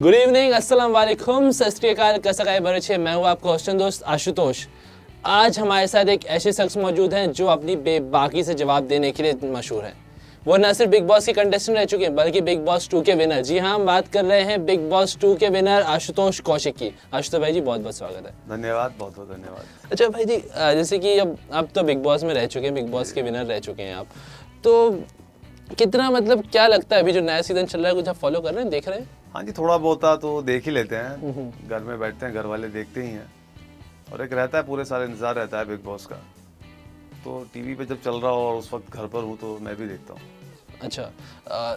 Good evening, अस्सलाम वालेकुम, सत श्री अकाल, कैसा काय बड़े छे। मैं हूँ आपका हॉस्टल दोस्त आशुतोष। आज हमारे साथ एक ऐसे शख्स मौजूद हैं जो अपनी बेबाकी से जवाब देने के लिए मशहूर हैं। वो न सिर्फ बिग बॉस के कंटेस्टेंट रह चुके हैं बल्कि बिग बॉस 2 के विनर। जी हाँ, हम बात कर रहे हैं बिग बॉस 2 के विनर आशुतोष कौशिक की। आशुतोष भाई जी, बहुत बहुत स्वागत है। धन्यवाद, बहुत बहुत धन्यवाद। अच्छा भाई जी, जैसे कि अब तो बिग बॉस में रह चुके हैं, बिग बॉस के विनर रह चुके हैं आप, तो कितना मतलब क्या लगता है अभी जो नया सीजन चल रहा है, कुछ आप फॉलो कर रहे हैं, देख रहे हैं? हाँ जी, थोड़ा बहुत तो देख ही लेते हैं। घर में बैठते हैं, घर वाले देखते ही हैं। और एक रहता है, पूरे साल इंतजार रहता है बिग बॉस का। तो टीवी पे जब चल रहा हो और उस वक्त घर पर हूँ तो मैं भी देखता हूँ। अच्छा,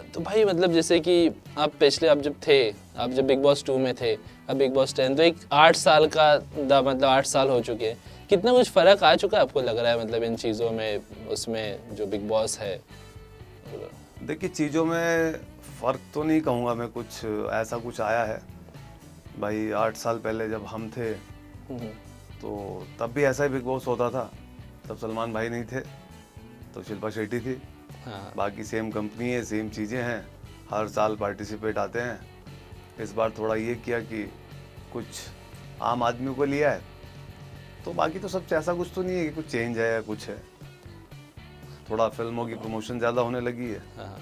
तो भाई मतलब जैसे कि आप जब बिग बॉस 2 में थे, अब बिग बॉस 10, तो एक 8 साल का मतलब 8 साल हो चुके हैं। कितना कुछ फ़र्क आ चुका है आपको लग रहा है, मतलब इन चीज़ों में, उसमें जो बिग बॉस है? देखिए, चीज़ों में फ़र्क तो नहीं कहूँगा मैं, कुछ ऐसा कुछ आया है भाई। 8 साल पहले जब हम थे तो तब भी ऐसा ही बिग बॉस होता था। तब सलमान भाई नहीं थे तो शिल्पा शेट्टी थी। हाँ, बाकी सेम कंपनी है, सेम चीज़ें हैं, हर साल पार्टिसिपेट आते हैं। इस बार थोड़ा ये किया कि कुछ आम आदमी को लिया है, तो बाकी तो सब ऐसा कुछ तो नहीं है कि कुछ चेंज है या कुछ है। थोड़ा फिल्मों की प्रमोशन ज़्यादा होने लगी है, हाँ।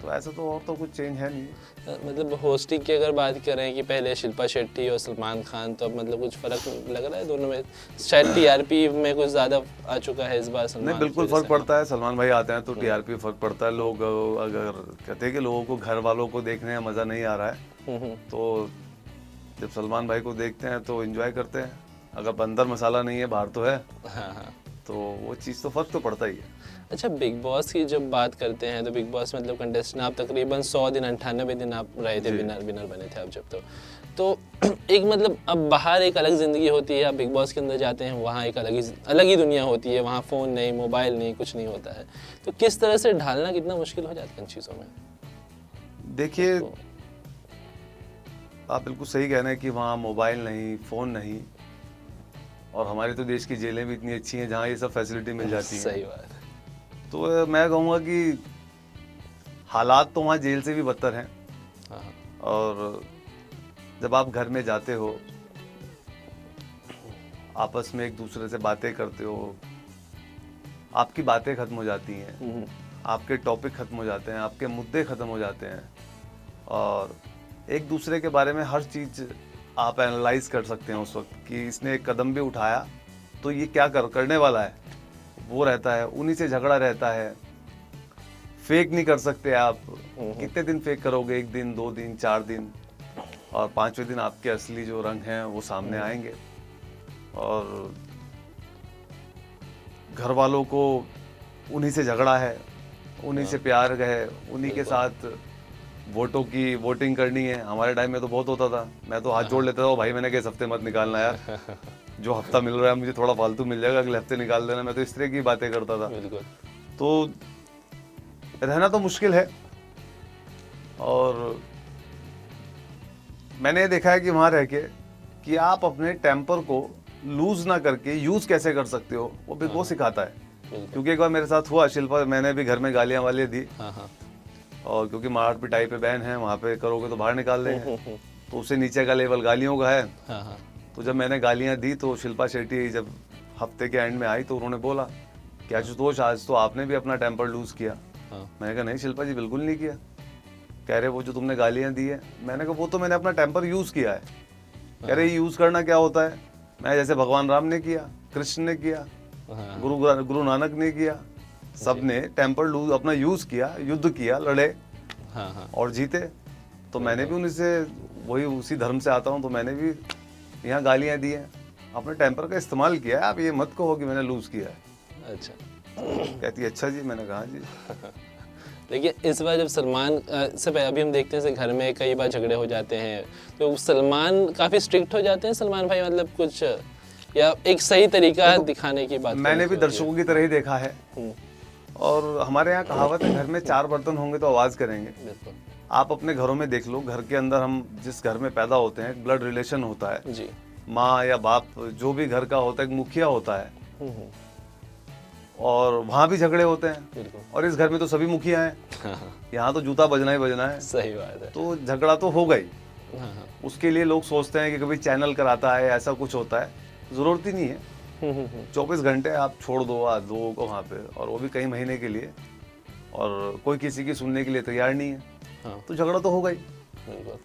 तो ऐसा तो और तो कुछ चेंज है नहीं। मतलब होस्टिंग की अगर बात करें कि पहले शिल्पा शेट्टी और सलमान खान, तो अब मतलब कुछ फ़र्क लग रहा है दोनों में? शायद टीआरपी में कुछ ज़्यादा आ चुका है इस बार सलमान नहीं, बिल्कुल की वजह फ़र्क से। पड़ता है। सलमान भाई आते हैं तो टीआरपी फ़र्क पड़ता है। लोग अगर कहते हैं कि लोगों को घर वालों को देखने में मज़ा नहीं आ रहा है, तो जब सलमान भाई को देखते हैं तो एंजॉय करते हैं। अगर अंदर मसाला नहीं है, बाहर तो है, हाँ, हाँ। तो वो चीज़ तो फ़र्क तो पड़ता ही है। अच्छा, बिग बॉस की जब बात करते हैं तो बिग बॉस मतलब कंटेस्टेंट आप तकरीबन 100 दिन, 98 दिन आप रहे थे, विनर बने थे आप जब, तो एक मतलब अब बाहर एक अलग ज़िंदगी होती है, आप बिग बॉस के अंदर जाते हैं, वहाँ एक अलग ही दुनिया होती है। वहाँ फ़ोन नहीं, मोबाइल नहीं, कुछ नहीं होता है। तो किस तरह से ढालना कितना मुश्किल हो जाता है इन चीज़ों में? देखिए, आप बिल्कुल सही कह रहे हैं कि वहाँ मोबाइल नहीं, फ़ोन नहीं, और हमारे तो देश की जेलें भी इतनी अच्छी हैं जहाँ ये सब फैसिलिटी मिल जाती है। सही बात है। तो मैं कहूँगा कि हालात तो वहाँ जेल से भी बदतर हैं। हाँ, और जब आप घर में जाते हो, आपस में एक दूसरे से बातें करते हो, आपकी बातें ख़त्म हो जाती हैं, आपके टॉपिक ख़त्म हो जाते हैं, आपके मुद्दे ख़त्म हो जाते हैं, और एक दूसरे के बारे में हर चीज़ आप एनालाइज कर सकते हैं उस वक्त कि इसने एक कदम भी उठाया तो ये क्या करने वाला है, वो रहता है। उन्हीं से झगड़ा रहता है। फेक नहीं कर सकते आप। कितने दिन फेक करोगे? 1 दिन, 2 दिन, 4 दिन, और 5वें दिन आपके असली जो रंग हैं वो सामने आएंगे। और घर वालों को उन्हीं से झगड़ा है, उन्हीं से प्यार है, उन्हीं के साथ वोटों की वोटिंग करनी है। हमारे टाइम में तो बहुत होता था। मैं तो हाथ जोड़ लेता था, भाई मैंने कहा इस हफ्ते मत निकालना यार, जो हफ्ता मिल रहा है मुझे थोड़ा फालतू मिल जाएगा, अगले हफ्ते निकाल देना। मैं तो इस तरह की बातें करता था। बिल्कुल। तो रहना तो मुश्किल है, और मैंने देखा है कि वहाँ रह के कि आप अपने टेम्पर को लूज ना करके यूज कैसे कर सकते हो, वो बिग बॉस सिखाता है। क्योंकि एक बार मेरे साथ हुआ, शिल्पा, मैंने भी घर में गालियाँ वाली दी, और क्योंकि मार पिटाई पे बैन है, वहाँ पे करोगे तो बाहर निकाल देंगे, तो उससे नीचे का लेवल गालियों का है। तो जब मैंने गालियाँ दी तो शिल्पा शेट्टी जब हफ्ते के एंड में आई तो उन्होंने बोला कि आशुतोष, आज तो आपने भी अपना टेम्पर लूज किया। मैंने कहा नहीं शिल्पा जी, बिल्कुल नहीं किया। कह रहे वो जो तुमने गालियाँ दी है। मैंने कहा वो तो मैंने अपना टेम्पर यूज़ किया है। कह रहे यूज़ करना क्या होता है? मैं जैसे भगवान राम ने किया, कृष्ण ने किया, गुरु नानक ने किया, सब ने टेम्पर लूज अपना यूज़ किया, युद्ध किया, लड़े और जीते। तो मैंने भी उनसे वही उसी धर्म से आता हूँ, तो मैंने भी यहाँ गालियाँ दी हैं, अपने टेम्पर का इस्तेमाल किया है। आप ये मत कहो कि मैंने लूज़ किया है। अच्छा। कहती अच्छा जी। मैंने कहा जी। लेकिन इस बार जब सलमान से अभी हम देखते हैं कि घर में कई बार झगड़े हो जाते हैं, तो सलमान काफ़ी स्ट्रिक्ट हो जाते हैं, सलमान भाई, मतलब कुछ या एक सही तरीका दिखाने की बात? मैंने भी दर्शकों की तरह ही देखा है, और हमारे यहाँ कहावत है, घर में 4 बर्तन होंगे तो आवाज़ करेंगे। बिल्कुल। आप अपने घरों में देख लो, घर के अंदर हम जिस घर में पैदा होते हैं, ब्लड रिलेशन होता है जी। माँ या बाप जो भी घर का होता है, एक मुखिया होता है, और वहाँ भी झगड़े होते हैं। और इस घर में तो सभी मुखिया हैं। यहाँ तो जूता बजना ही बजना है। सही बात है। तो झगड़ा तो होगा ही। हाँ हाँ। उसके लिए लोग सोचते हैं कि कभी चैनल कराता है, ऐसा कुछ होता है, ज़रूरत ही नहीं है। 24 घंटे आप छोड़ दो आज लोगों को वहाँ पे, और वो भी कई महीने के लिए, और कोई किसी की सुनने के लिए तैयार नहीं है। हाँ। तो झगड़ा तो होगा ही। बिल्कुल।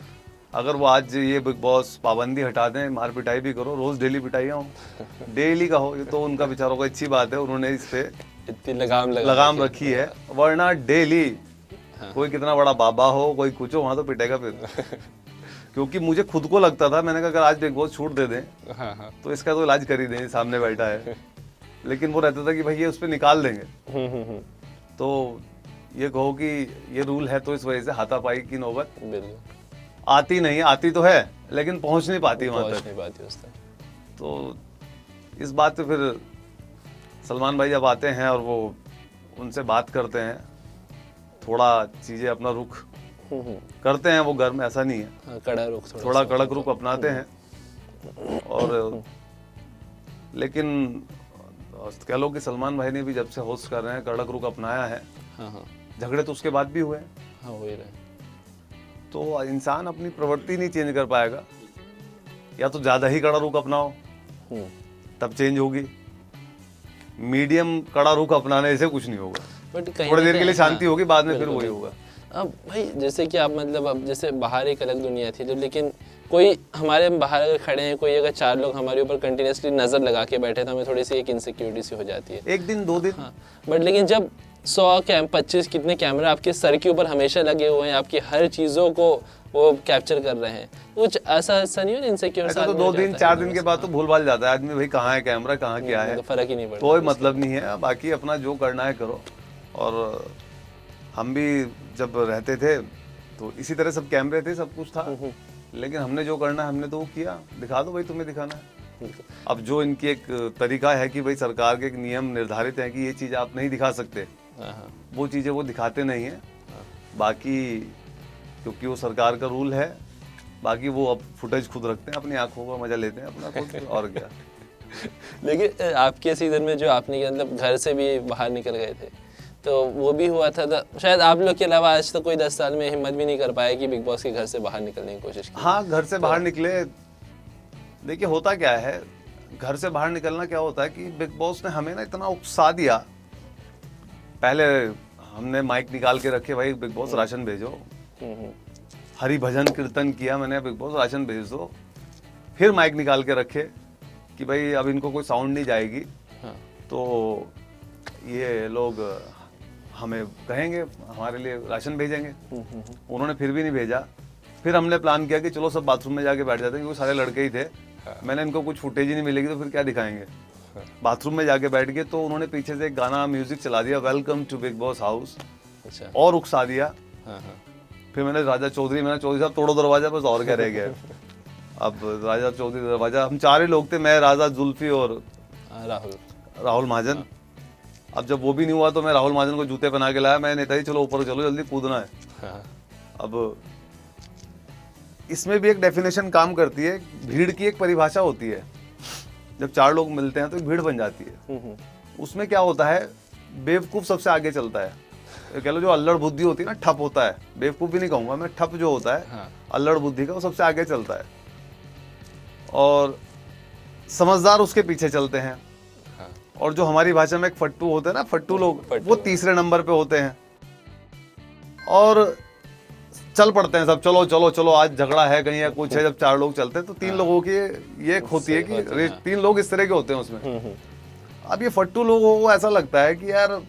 अगर वो आज ये बिग बॉस पाबंदी हटा दें, मार पिटाई भी करो, रोज डेली पिटाइयाँ हो, डेली का हो, ये तो उनका बेचारों को अच्छी बात है, उन्होंने इस पे इतनी लगाम लगाम रखी है, वरना डेली कोई कितना बड़ा बाबा हो, कोई कुछ हो, वहाँ तो पिटेगा फिर। क्योंकि मुझे खुद को लगता था, मैंने कहा अगर आज बिग बॉस छूट दे दें हाँ हाँ। तो इसका तो इलाज कर ही दें, सामने बैठा है। लेकिन वो रहता था कि भाई ये उस पर निकाल देंगे। तो ये कहो कि ये रूल है, तो इस वजह से हाथापाई की नौबत बिल्कुल आती नहीं, आती तो है लेकिन पहुंच नहीं पाती वहां पहुंच तक। नहीं पाती उस तक। तो इस बात पे फिर सलमान भाई जब आते हैं और वो उनसे बात करते हैं, थोड़ा चीजें अपना रुख करते हैं, वो गर्म ऐसा नहीं है, हाँ, कड़ा रुख थोड़ा कड़क रुख अपनाते हैं। और लेकिन कह लो कि सलमान भाई ने भी जब से होस्ट कर रहे हैं कड़क रुख अपनाया है। हाँ हाँ झगड़े तो उसके बाद भी हुए हैं। हाँ, हो ही रहे। तो इंसान अपनी प्रवृत्ति नहीं चेंज कर पाएगा, या तो ज्यादा ही कड़ा रुख अपनाओ तब चेंज होगी। मीडियम कड़ा रुख अपनाने से कुछ नहीं होगा, बट थोड़ी देर के लिए शांति होगी, बाद में फिर वही होगा। अब भाई जैसे कि आप मतलब अब जैसे बाहर एक अलग दुनिया थी जब, लेकिन कोई हमारे बाहर अगर खड़े हैं, कोई अगर 4 लोग हमारे ऊपर कंटिन्यूसली नजर लगा के बैठे, तो हमें थोड़ी सी एक इनसिक्योरिटी सी हो जाती है, एक दिन 2 दिन। हाँ, बट लेकिन जब 100 25 कितने कैमरा आपके सर के ऊपर हमेशा लगे हुए हैं, आपकी हर चीज़ों को वो कैप्चर कर रहे हैं, कुछ ऐसा नहीं हो इनसिक्योर? ऐसा तो 2 दिन 4 दिन के बाद तो भूल भाल जाता है आदमी, भाई कहाँ है कैमरा, कहाँ क्या है, फर्क ही नहीं पड़ता, कोई मतलब नहीं है। बाकी अपना जो करना है करो। और हम भी जब रहते थे तो इसी तरह सब कैमरे थे, सब कुछ था, लेकिन हमने जो करना है हमने तो वो किया। दिखा दो भाई, तुम्हें दिखाना है। अब जो इनकी एक तरीका है कि भाई सरकार के एक नियम निर्धारित है कि ये चीज़ आप नहीं दिखा सकते, वो चीज़ें वो दिखाते नहीं हैं। बाकी क्योंकि वो सरकार का रूल है, बाकी वो अब फुटेज खुद रखते हैं, अपनी आंखों का मजा लेते हैं अपना खुद, और क्या। लेकिन आपके सीजन में जो आपने किया, मतलब घर से भी बाहर निकल गए थे, तो वो भी हुआ था, शायद आप लोग के अलावा आज तो कोई 10 साल में हिम्मत भी नहीं कर पाया कि बिग बॉस के घर से बाहर निकलने की कोशिश की। हाँ, घर से बाहर निकले। देखिए होता क्या है, घर से बाहर निकलना क्या होता है कि बिग बॉस ने हमें ना इतना उकसा दिया। पहले हमने माइक निकाल के रखे, भाई बिग बॉस राशन भेजो, हरि भजन कीर्तन किया मैंने, बिग बॉस राशन भेज दो। फिर माइक निकाल के रखे कि भाई अब इनको कोई साउंड नहीं जाएगी, तो ये लोग हमें कहेंगे, हमारे लिए राशन भेजेंगे। उन्होंने फिर भी नहीं भेजा। फिर हमने प्लान किया कि चलो सब बाथरूम में जाके बैठ जाते हैं, क्योंकि सारे लड़के ही थे। मैंने इनको कुछ फुटेज ही नहीं मिलेगी तो फिर क्या दिखाएंगे। बाथरूम में जाके बैठ गए, तो उन्होंने पीछे से एक गाना म्यूजिक चला दिया, welcome to Bigg Boss house, और उकसा दिया। फिर मैंने राजा चौधरी साहब तोड़ो दरवाजा, बस और क्या रह गया। अब राजा चौधरी दरवाजा, हम 4 ही लोग थे, मैं, राजा, जुल्फी और राहुल महाजन। अब जब वो भी नहीं हुआ तो मैं राहुल महाजन को जूते पहना के लाया, मैं नेताजी चलो ऊपर चलो, जल्दी कूदना है। अब इसमें भी एक डेफिनेशन काम करती है, भीड़ की एक परिभाषा होती है। जब 4 लोग मिलते हैं तो एक भीड़ बन जाती है। उसमें क्या होता है, बेवकूफ सबसे आगे चलता है। कह लो जो अल्लड़ बुद्धि होती है ना, ठप होता है, बेवकूफ भी नहीं कहूंगा मैं, ठप जो होता है अल्लड़ बुद्धि का, वो सबसे आगे चलता है, और समझदार उसके पीछे चलते हैं। और जो हमारी भाषा में एक फट्टू होते हैं ना, फट्टू लोग, वो तीसरे नंबर पे होते हैं, और चल पड़ते हैं सब, चलो चलो चलो आज झगड़ा है कहीं या कुछ है। जब 4 लोग चलते हैं तो 3 लोगों की ये एक होती है कि 3 लोग इस तरह के होते हैं उसमें। अब ये फट्टू लोगों को ऐसा लगता है कि यार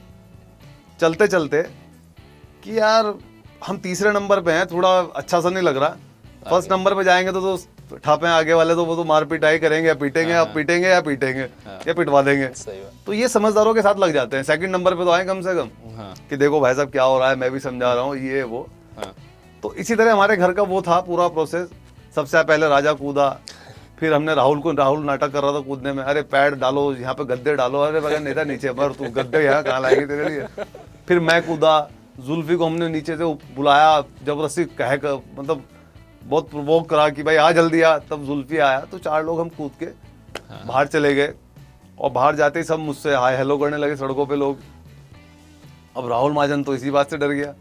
चलते चलते कि यार हम तीसरे नंबर पे हैं, थोड़ा अच्छा सा नहीं लग रहा। फर्स्ट नंबर पे जाएंगे तो ठापे आगे वाले, तो वो तो मार पिटाई करेंगे, या पीटेंगे, या पीटेंगे या पीटेंगे, या पिटवा देंगे। तो ये समझदारों के साथ लग जाते हैं। सेकंड नंबर पे तो आए कम से कम कि देखो भाई साहब क्या हो रहा है, मैं भी समझा रहा हूँ, ये वो। तो इसी तरह हमारे घर का वो था पूरा प्रोसेस। सबसे पहले राजा कूदा, फिर हमने राहुल नाटक कर रहा था कूदने में, अरे पैड डालो यहाँ पे, गद्दे डालो, अरे बगैर नेता नीचे मर, तू गद्दे यहाँ कहाँ लाएंगे तेरे लिए। फिर मैं कूदा, जुल्फी को हमने नीचे से बुलाया, जबरदस्ती कह कर, मतलब बहुत प्रोवोक करा कि भाई आ जल्दी आ, तब जुल्फी आया। तो 4 लोग हम कूद के बाहर चले गए, और बाहर जाते ही सब मुझसे हाय हेलो करने लगे सड़कों पे लोग। अब राहुल महाजन तो इसी बात से डर गया,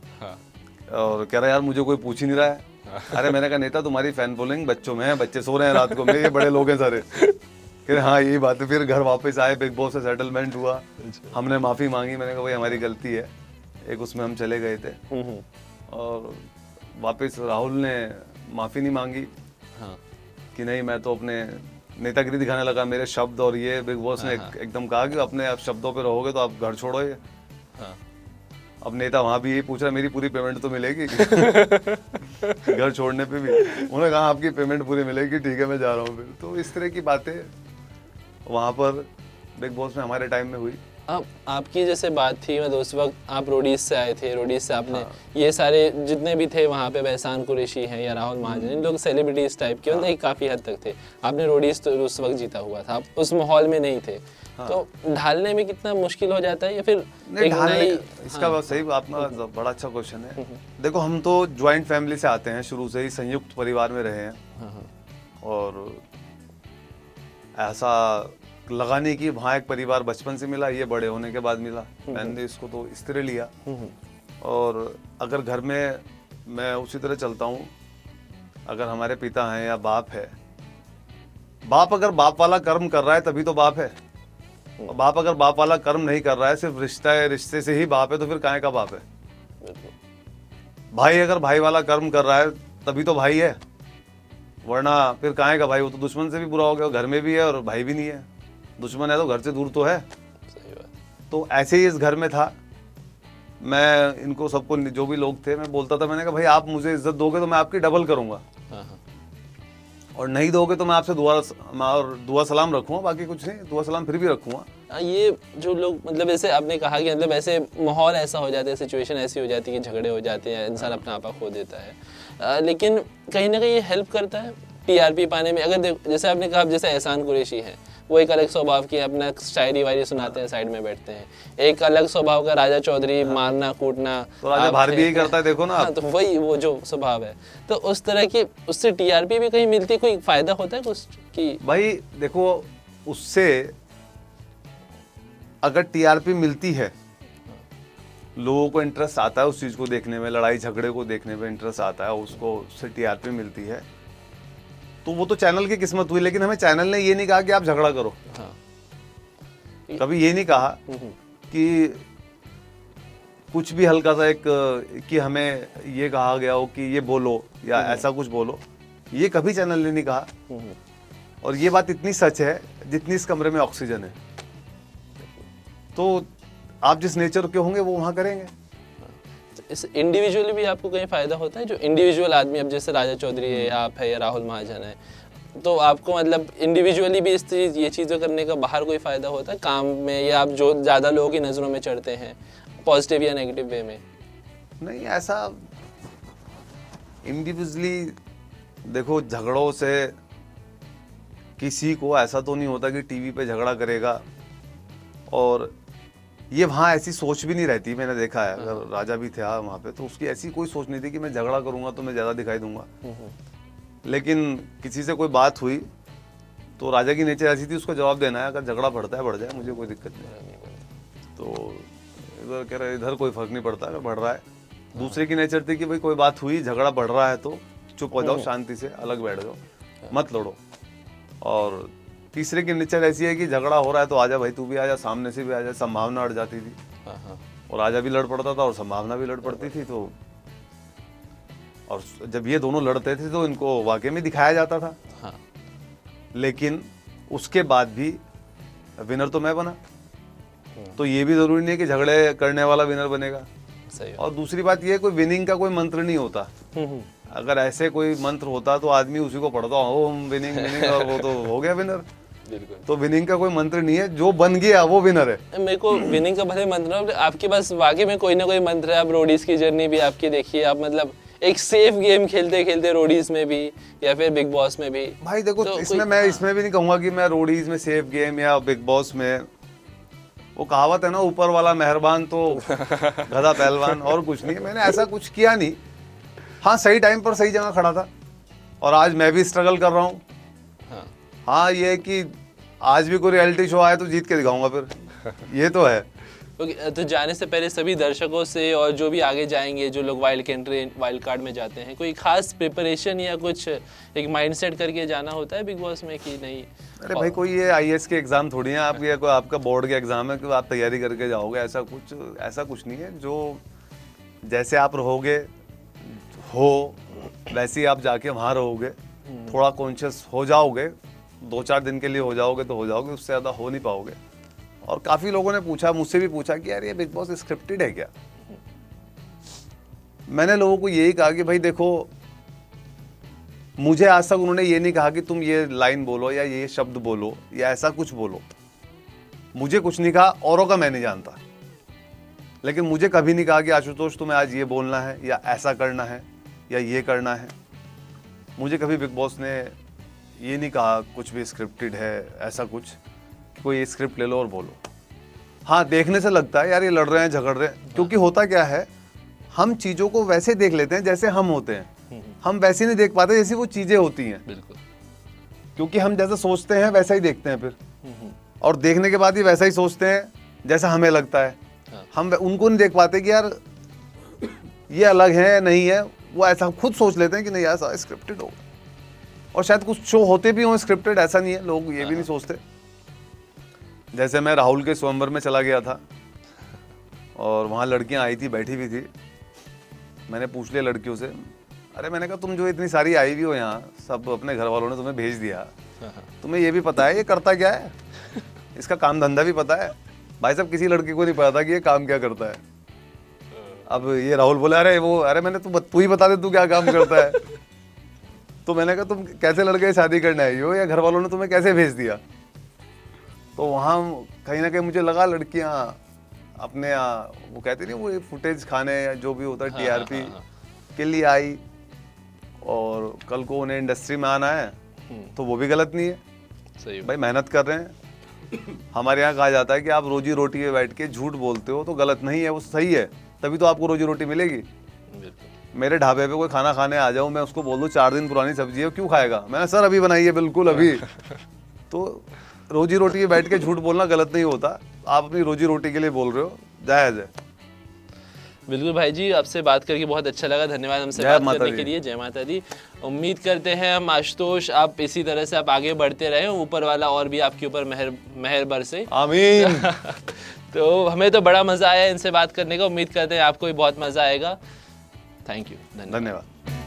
और कह रहा यार मुझे कोई पूछ ही नहीं रहा है, अरे मैंने कहा नेता तुम्हारी फैन फॉलोइंग बच्चों में है, बच्चे सो रहे हैं रात को, ये बड़े लोग हैं सारे। फिर हाँ यही बात है। फिर घर वापस आए, बिग बॉस से सेटलमेंट हुआ, हमने माफ़ी मांगी। मैंने कहा भाई हमारी गलती है, एक उसमें हम चले गए थे। और वापस राहुल ने माफ़ी नहीं मांगी। हाँ। कि नहीं मैं तो अपने नेतागिरी दिखाने लगा, मेरे शब्द और ये बिग बॉस ने एकदम कहा कि अपने आप शब्दों पे रहोगे तो आप घर छोड़ो ये। हाँ। अब नेता वहाँ भी यही पूछ रहा है मेरी पूरी पेमेंट तो मिलेगी घर छोड़ने पे भी। उन्होंने कहा आपकी पेमेंट पूरी मिलेगी, ठीक है मैं जा रहा हूँ। फिर तो इस तरह की बातें वहाँ पर बिग बॉस में हमारे टाइम में हुई। अब आपकी जैसे बात थी, मतलब उस वक्त आप रोडीज से आए थे, रोडीज से आपने ये सारे जितने भी थे वहाँ पे, एहसान कुरैशी हैं या राहुल महाजन, इन लोग सेलिब्रिटीज टाइप के, मतलब काफ़ी हद तक थे। आपने रोडीज तो उस वक्त जीता हुआ था, आप उस माहौल में नहीं थे। तो ढालने में कितना मुश्किल हो जाता है या फिर एक नई? इसका सही आपका बड़ा अच्छा क्वेश्चन है। देखो हम तो ज्वाइंट फैमिली से आते हैं, शुरू से ही संयुक्त परिवार में रहे हैं। और ऐसा लगा नहीं कि वहाँ एक परिवार बचपन से मिला, ये बड़े होने के बाद मिला। मैंने इसको तो इस तरह लिया। और अगर घर में मैं उसी तरह चलता हूँ, अगर हमारे पिता हैं या बाप है, बाप अगर बाप वाला कर्म कर रहा है तभी तो बाप है। और बाप अगर बाप वाला कर्म नहीं कर रहा है, सिर्फ रिश्ता है, रिश्ते से ही बाप है, तो फिर काहे का बाप है। भाई अगर भाई वाला कर्म कर रहा है तभी तो भाई है, वरना फिर काहे का भाई। वो तो दुश्मन से भी बुरा हो गया, घर में भी है और भाई भी नहीं है। दुश्मन है तो घर से दूर तो है। सही बात। तो ऐसे ही इस घर में था। मैं इनको सबको, जो भी लोग थे, मैं बोलता था, मैंने कहा भाई आप मुझे इज्जत दोगे तो मैं आपकी डबल करूंगा, और नहीं दोगे तो मैं आपसे दुआ सलाम रखूंगा, बाकी कुछ नहीं, दुआ सलाम फिर भी रखूंगा। ये जो लोग, मतलब ऐसे आपने कहा कि मतलब ऐसे माहौल ऐसा हो जाता है, सिचुएशन ऐसी हो जाती है कि झगड़े हो जाते हैं, इंसान अपना आपा खो देता है। लेकिन कहीं ना कहीं ये हेल्प करता है टीआरपी पाने में। अगर जैसे आपने कहा, जैसे एहसान कुरैशी है, वो एक अलग स्वभाव की, अपना शायरी वायरी सुनाते हैं, साइड में बैठते हैं। एक अलग स्वभाव का राजा चौधरी, मारना कूटना, तो राजा भारती यही करता है, देखो ना। हाँ, तो वही वो जो स्वभाव है, तो उस तरह की उससे टीआरपी भी कहीं मिलती है, कोई फायदा होता है कुछ कि? भाई देखो, उससे अगर टीआरपी मिलती है, लोगों को इंटरेस्ट आता है उस चीज को देखने में, लड़ाई झगड़े को देखने में इंटरेस्ट आता है, उसको उससे टीआरपी मिलती है, तो वो तो चैनल की किस्मत हुई। लेकिन हमें चैनल ने ये नहीं कहा कि आप झगड़ा करो। कभी ये नहीं कहा कि कुछ भी हल्का सा एक कि हमें ये कहा गया हो कि ये बोलो या ऐसा कुछ बोलो, ये कभी चैनल ने नहीं कहा। और ये बात इतनी सच है जितनी इस कमरे में ऑक्सीजन है। तो आप जिस नेचर के होंगे वो वहाँ करेंगे। इस इंडिविजुअली भी आपको कहीं फायदा होता है? जो इंडिविजुअल आदमी, अब जैसे राजा चौधरी है, आप है या राहुल महाजन है, तो आपको मतलब इंडिविजुअली भी ये चीज़ें करने का बाहर कोई फ़ायदा होता है काम में, या आप जो ज़्यादा लोगों की नज़रों में चढ़ते हैं, पॉजिटिव या नेगेटिव वे में? नहीं, ऐसा इंडिविजुअली देखो, झगड़ों से किसी को ऐसा तो नहीं होता कि टीवी पे झगड़ा करेगा, और ये वहाँ ऐसी सोच भी नहीं रहती। मैंने देखा है, अगर राजा भी था वहाँ पे, तो उसकी ऐसी कोई सोच नहीं थी कि मैं झगड़ा करूंगा तो मैं ज़्यादा दिखाई दूंगा। लेकिन किसी से कोई बात हुई तो राजा की नेचर ऐसी थी, उसको जवाब देना है, अगर झगड़ा बढ़ता है बढ़ जाए, मुझे कोई दिक्कत नहीं। तो इधर कह रहे इधर कोई फर्क नहीं पड़ता अगर बढ़ रहा है। दूसरे की नेचर थी कि भाई कोई बात हुई, झगड़ा बढ़ रहा है तो चुप हो जाओ, शांति से अलग बैठ जाओ, मत लड़ो। और तीसरे की नेचर ऐसी है कि झगड़ा हो रहा है तो आजा भाई, तू भी आजा, सामने से भी आजा। संभावना अड़ जाती थी, और राजा भी लड़ पड़ता था और संभावना भी लड़ पड़ती थी। तो और जब ये दोनों लड़ते थे तो इनको वाकई में दिखाया जाता था। हाँ। लेकिन उसके बाद भी विनर तो मैं बना, तो ये भी जरूरी नहीं है कि झगड़े करने वाला विनर बनेगा। सही। और दूसरी बात ये, कोई विनिंग का कोई मंत्र नहीं होता। अगर ऐसे कोई मंत्र होता तो आदमी उसी को पढ़ता, हो हम विनिंग विनिंग, और वो तो हो गया विनर। बिल्कुल। तो विनिंग का कोई मंत्र नहीं है, जो बन गया वो विनर है। मेरे को विनिंग का भले मंत्र, आपके पास वाकई में कोई ना कोई मंत्र है। आप रोडीज की जर्नी भी आपकी देखिए, आप मतलब एक सेफ गेम खेलते खेलते रोडीज में भी या फिर बिग बॉस में भी। भाई देखो, तो इसमें मैं इसमें भी नहीं कहूंगा कि मैं रोडीज में सेफ गेम या बिग बॉस में। वो कहावत है ना, ऊपर वाला मेहरबान तो गधा पहलवान, और कुछ नहीं है। मैंने ऐसा कुछ किया नहीं। हाँ, सही टाइम पर सही जगह खड़ा था, और आज मैं भी स्ट्रगल कर रहा हूँ। हाँ, ये है कि आज भी कोई रियलिटी शो आए तो जीत के दिखाऊंगा फिर, ये तो है। तो जाने से पहले सभी दर्शकों से और जो भी आगे जाएंगे, जो लोग वाइल्ड कार्ड में जाते हैं, कोई खास प्रिपरेशन या कुछ एक माइंडसेट करके जाना होता है बिग बॉस में कि नहीं? अरे भाई कोई ये आईएएस के एग्जाम थोड़ी है आप, ये कोई आपका बोर्ड के एग्जाम है कि आप तैयारी करके जाओगे, ऐसा कुछ नहीं है। जो जैसे आप रहोगे हो वैसे ही आप जाके वहाँ रहोगे, थोड़ा कॉन्शियस हो जाओगे, 2-4 दिन के लिए हो जाओगे तो हो जाओगे, उससे ज़्यादा हो नहीं पाओगे। और काफ़ी लोगों ने पूछा, मुझसे भी पूछा कि यार ये बिग बॉस स्क्रिप्टेड है क्या? मैंने लोगों को यही कहा कि भाई देखो, मुझे आज तक उन्होंने ये नहीं कहा कि तुम ये लाइन बोलो या ये शब्द बोलो या ऐसा कुछ बोलो। मुझे कुछ नहीं कहा, औरों का मैं नहीं जानता, लेकिन मुझे कभी नहीं कहा कि आशुतोष तुम्हें आज ये बोलना है या ऐसा करना है या ये करना है। मुझे कभी बिग बॉस ने ये नहीं कहा कुछ भी स्क्रिप्टेड है, ऐसा कुछ कि कोई स्क्रिप्ट ले लो और बोलो। हाँ, देखने से लगता है यार ये लड़ रहे हैं, झगड़ रहे हैं, क्योंकि होता क्या है, हम चीज़ों को वैसे देख लेते हैं जैसे हम होते हैं, हम वैसे नहीं देख पाते जैसी वो चीज़ें होती हैं। बिल्कुल, क्योंकि हम जैसा सोचते हैं वैसा ही देखते हैं फिर, और देखने के बाद ही वैसा ही सोचते हैं जैसा हमें लगता है। हम उनको नहीं देख पाते कि यार ये अलग है नहीं है, वो ऐसा खुद सोच लेते हैं कि नहीं ऐसा स्क्रिप्टेड होगा। और शायद कुछ शो होते भी हों स्क्रिप्टेड, ऐसा नहीं है, लोग ये भी नहीं सोचते। जैसे मैं राहुल के स्वयंवर में चला गया था और वहाँ लड़कियाँ आई थी, बैठी भी थी। मैंने पूछ लिया लड़कियों से, अरे मैंने कहा तुम जो इतनी सारी आई भी हो यहाँ, सब अपने घर वालों ने तुम्हें भेज दिया, तुम्हें ये भी पता है ये करता क्या है, इसका काम धंधा भी पता है? भाई साहब किसी लड़के को नहीं पता था कि ये काम क्या करता है। अब ये राहुल बोला, अरे मैंने तू ही बता दे तू क्या काम करता है। तो मैंने कहा तुम कैसे लड़के शादी करने आई हो, या घर वालों ने तुम्हें कैसे भेज दिया? तो वहाँ कहीं ना कहीं मुझे लगा लड़कियाँ अपने वो कहते नहीं, वो फुटेज खाने या जो भी होता है टीआरपी के लिए आई, और कल को उन्हें इंडस्ट्री में आना है तो वो भी गलत नहीं है। सही भाई मेहनत कर रहे हैं। हमारे यहाँ कहा जाता है कि आप रोजी रोटी पे बैठ के झूठ बोलते हो तो गलत नहीं है, वो सही है, तभी तो आपको रोजी रोटी मिलेगी। मेरे ढाबे पे कोई खाना खाने आ जाऊँ, मैं उसको बोल दूँ 4 दिन पुरानी सब्जी है, क्यों खाएगा? मैंने सर अभी बनाई है, बिल्कुल अभी। तो रोजी रोटी पे बैठ के झूठ बोलना गलत नहीं होता, आप अपनी रोजी रोटी के लिए बोल रहे हो, जायज़ है। बिल्कुल भाई जी, आपसे बात करके बहुत अच्छा लगा, धन्यवाद हमसे बात करने के लिए। जय माता दी। उम्मीद करते हैं हम आशुतोष आप इसी तरह से आप आगे बढ़ते रहे, ऊपर वाला और भी आपके ऊपर मेहर बरसे, आमीन। तो हमें तो बड़ा मज़ा आया इनसे बात करने का, उम्मीद करते हैं आपको भी बहुत मज़ा आएगा। थैंक यू, धन्यवाद।